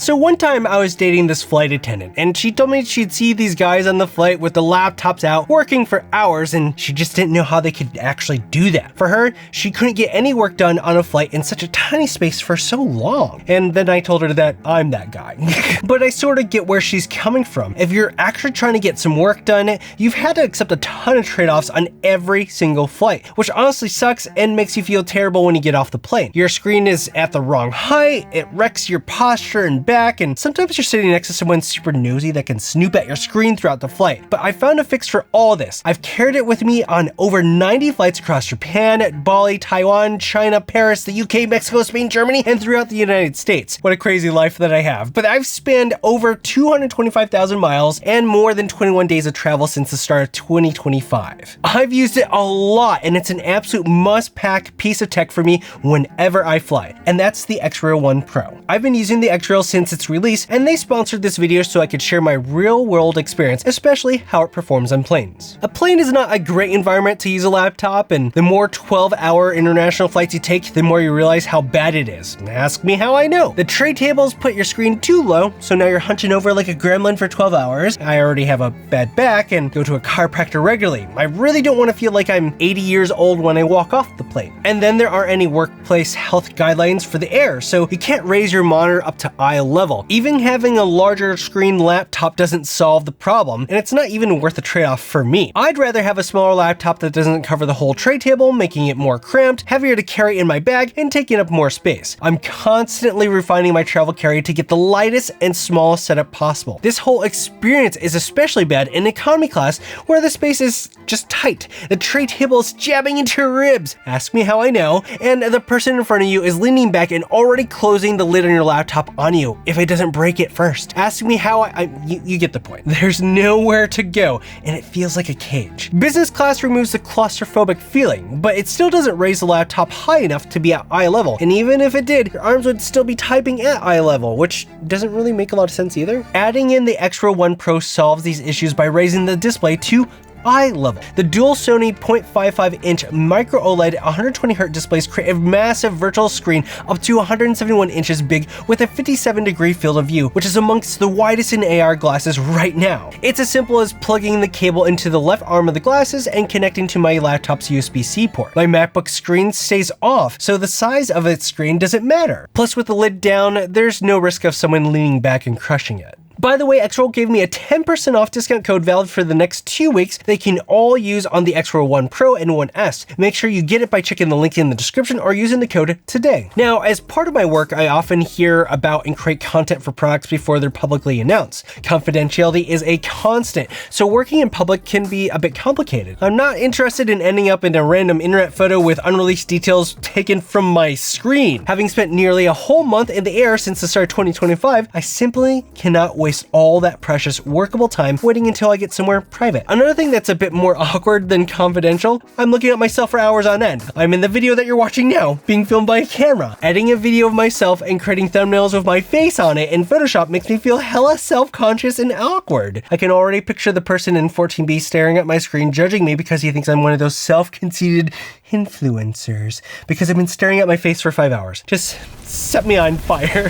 So one time I was dating this flight attendant and she told me she'd see these guys on the flight with the laptops out working for hours and she just didn't know how they could actually do that. For her, she couldn't get any work done on a flight in such a tiny space for so long. And then I told her that I'm that guy. But I sort of get where she's coming from. If you're actually trying to get some work done, you've had to accept a ton of trade-offs on every single flight, which honestly sucks and makes you feel terrible when you get off the plane. Your screen is at the wrong height, it wrecks your posture and back, and sometimes you're sitting next to someone super nosy that can snoop at your screen throughout the flight. But I found a fix for all this. I've carried it with me on over 90 flights across Japan, Bali, Taiwan, China, Paris, the UK, Mexico, Spain, Germany, and throughout the United States. What a crazy life that I have. But I've spanned over 225,000 miles and more than 21 days of travel since the start of 2025. I've used it a lot and it's an absolute must-pack piece of tech for me whenever I fly, and that's the XREAL One Pro. I've been using the XREAL since its release, and they sponsored this video so I could share my real-world experience, especially how it performs on planes. A plane is not a great environment to use a laptop, and the more 12-hour international flights you take, the more you realize how bad it is. Ask me how I know. The tray tables put your screen too low, so now you're hunching over like a gremlin for 12 hours. I already have a bad back and go to a chiropractor regularly. I really don't want to feel like I'm 80 years old when I walk off the plane. And then there aren't any workplace health guidelines for the air, so you can't raise your monitor up to eye level. Even having a larger screen laptop doesn't solve the problem, and it's not even worth the trade-off for me. I'd rather have a smaller laptop that doesn't cover the whole tray table, making it more cramped, heavier to carry in my bag, and taking up more space. I'm constantly refining my travel carry to get the lightest and smallest setup possible. This whole experience is especially bad in economy class, where the space is just tight. The tray table is jabbing into your ribs. Ask me how I know. And the person in front of you is leaning back and already closing the lid on your laptop on you if it doesn't break it first. Ask me how you get the point. There's nowhere to go and it feels like a cage. Business class removes the claustrophobic feeling, but it still doesn't raise the laptop high enough to be at eye level. And even if it did, your arms would still be typing at eye level, which doesn't really make a lot of sense either. Adding in the XREAL One Pro solves these issues by raising the display to eye level. The dual Sony 0.55-inch micro OLED 120Hz displays create a massive virtual screen up to 171 inches big with a 57-degree field of view, which is amongst the widest in AR glasses right now. It's as simple as plugging the cable into the left arm of the glasses and connecting to my laptop's USB-C port. My MacBook screen stays off, so the size of its screen doesn't matter. Plus, with the lid down, there's no risk of someone leaning back and crushing it. By the way, XREAL gave me a 10% off discount code valid for the next 2 weeks they can all use on the XREAL One Pro and One S. Make sure you get it by checking the link in the description or using the code today. Now, as part of my work, I often hear about and create content for products before they're publicly announced. Confidentiality is a constant, so working in public can be a bit complicated. I'm not interested in ending up in a random internet photo with unreleased details taken from my screen. Having spent nearly a whole month in the air since the start of 2025, I simply cannot waste all that precious workable time waiting until I get somewhere private. Another thing that's a bit more awkward than confidential, I'm looking at myself for hours on end. I'm in the video that you're watching now, being filmed by a camera. Editing a video of myself and creating thumbnails with my face on it in Photoshop makes me feel hella self-conscious and awkward. I can already picture the person in 14B staring at my screen, judging me because he thinks I'm one of those self-conceited influencers because I've been staring at my face for 5 hours. Just set me on fire.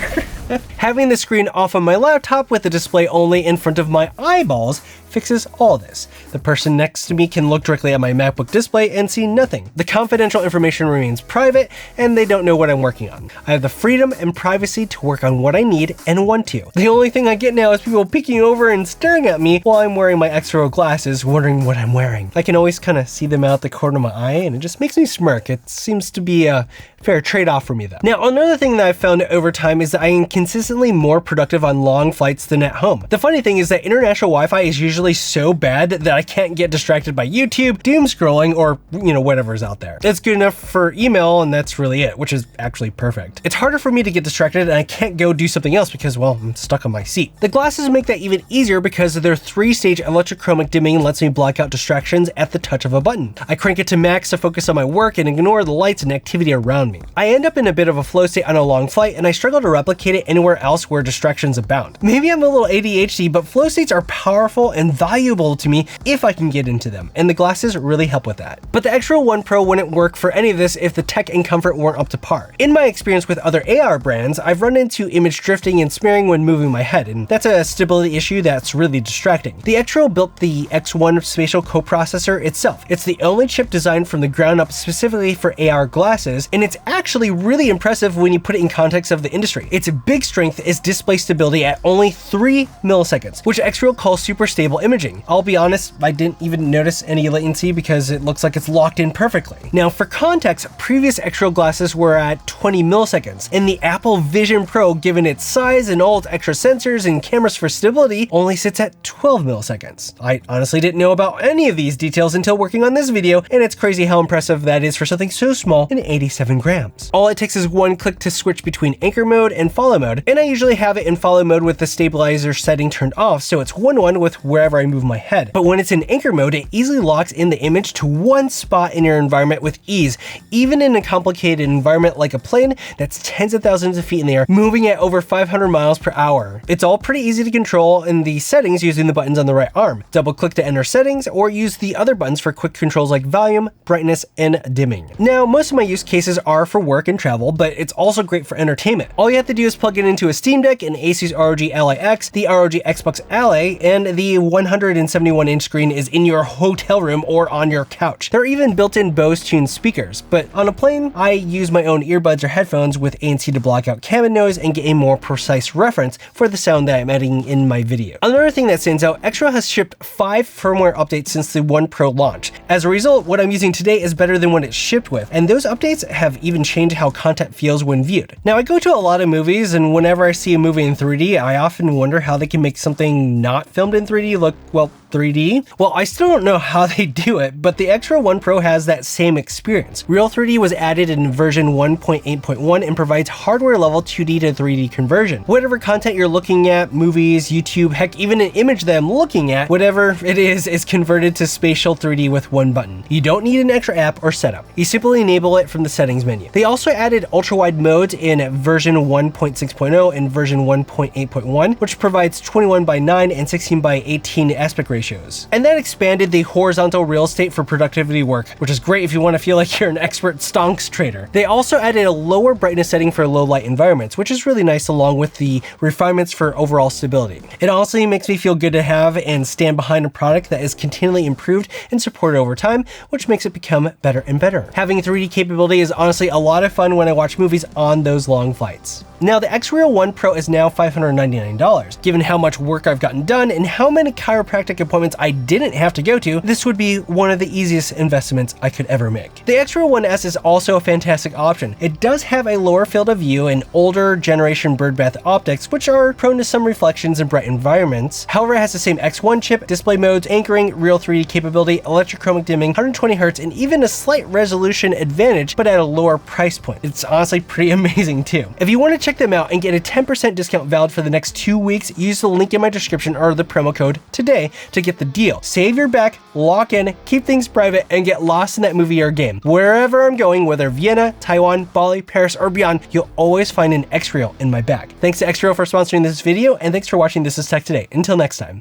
Having the screen off on my laptop with the display only in front of my eyeballs fixes all this. The person next to me can look directly at my MacBook display and see nothing. The confidential information remains private and they don't know what I'm working on. I have the freedom and privacy to work on what I need and want to. The only thing I get now is people peeking over and staring at me while I'm wearing my XREAL glasses, wondering what I'm wearing. I can always kind of see them out the corner of my eye and it just makes me smirk. It seems to be a fair trade-off for me though. Now, another thing that I've found over time is that I am consistently more productive on long flights than at home. The funny thing is that international Wi-Fi is usually so bad that I can't get distracted by YouTube, doom scrolling, or whatever's out there. It's good enough for email and that's really it, which is actually perfect. It's harder for me to get distracted and I can't go do something else because, well, I'm stuck on my seat. The glasses make that even easier because their 3-stage electrochromic dimming lets me block out distractions at the touch of a button. I crank it to max to focus on my work and ignore the lights and activity around me. I end up in a bit of a flow state on a long flight and I struggle to replicate it anywhere else where distractions abound. Maybe I'm a little ADHD, but flow states are powerful and valuable to me if I can get into them, and the glasses really help with that. But the XREAL One Pro wouldn't work for any of this if the tech and comfort weren't up to par. In my experience with other AR brands, I've run into image drifting and smearing when moving my head, and that's a stability issue that's really distracting. The XREAL built the X1 spatial coprocessor itself. It's the only chip designed from the ground up specifically for AR glasses, and it's actually really impressive when you put it in context of the industry. Its big strength is display stability at only 3 milliseconds, which XREAL calls super stable imaging. I'll be honest, I didn't even notice any latency because it looks like it's locked in perfectly. Now for context, previous XREAL glasses were at 20 milliseconds, and the Apple Vision Pro, given its size and all its extra sensors and cameras for stability, only sits at 12 milliseconds. I honestly didn't know about any of these details until working on this video, and it's crazy how impressive that is for something so small and 87 grams. All it takes is one click to switch between anchor mode and follow mode, and I usually have it in follow mode with the stabilizer setting turned off, so it's 1-1 with wherever I move my head. But when it's in anchor mode, it easily locks in the image to one spot in your environment with ease, even in a complicated environment like a plane that's tens of thousands of feet in the air, moving at over 500 miles per hour. It's all pretty easy to control in the settings using the buttons on the right arm. Double click to enter settings, or use the other buttons for quick controls like volume, brightness, and dimming. Now, most of my use cases are for work and travel, but it's also great for entertainment. All you have to do is plug it into a Steam Deck, an Asus ROG Ally X, the ROG Xbox Ally, and the 171-inch screen is in your hotel room or on your couch. There are even built-in Bose tuned speakers, but on a plane, I use my own earbuds or headphones with ANC to block out cabin noise and get a more precise reference for the sound that I'm adding in my video. Another thing that stands out, XREAL has shipped 5 firmware updates since the One Pro launch. As a result, what I'm using today is better than what it shipped with, and those updates have even changed how content feels when viewed. Now, I go to a lot of movies, and whenever I see a movie in 3D, I often wonder how they can make something not filmed in 3D look, well, 3D? Well, I still don't know how they do it, but the XREAL One Pro has that same experience. Real 3D was added in version 1.8.1 and provides hardware-level 2D to 3D conversion. Whatever content you're looking at, movies, YouTube, heck, even an image that I'm looking at, whatever it is converted to spatial 3D with one button. You don't need an extra app or setup. You simply enable it from the settings menu. They also added ultra-wide modes in version 1.6.0 and version 1.8.1, which provides 21:9 and 16:18 aspect ratios. And that expanded the horizontal real estate for productivity work, which is great if you want to feel like you're an expert stonks trader. They also added a lower brightness setting for low light environments, which is really nice along with the refinements for overall stability. It honestly makes me feel good to have and stand behind a product that is continually improved and supported over time, which makes it become better and better. Having 3D capability is honestly a lot of fun when I watch movies on those long flights. Now, the XREAL One Pro is now $599. Given how much work I've gotten done and how many chiropractic appointments I didn't have to go to, this would be one of the easiest investments I could ever make. The XREAL One S is also a fantastic option. It does have a lower field of view and older generation birdbath optics, which are prone to some reflections in bright environments. However, it has the same X1 chip, display modes, anchoring, real 3D capability, electrochromic dimming, 120Hz, and even a slight resolution advantage, but at a lower price point. It's honestly pretty amazing too. If you want to check them out and get a 10% discount valid for the next 2 weeks, use the link in my description or the promo code today to get the deal. Save your back, lock in, keep things private, and get lost in that movie or game. Wherever I'm going, whether Vienna, Taiwan, Bali, Paris, or beyond, you'll always find an XREAL in my bag. Thanks to XREAL for sponsoring this video, and thanks for watching This Is Tech Today. Until next time.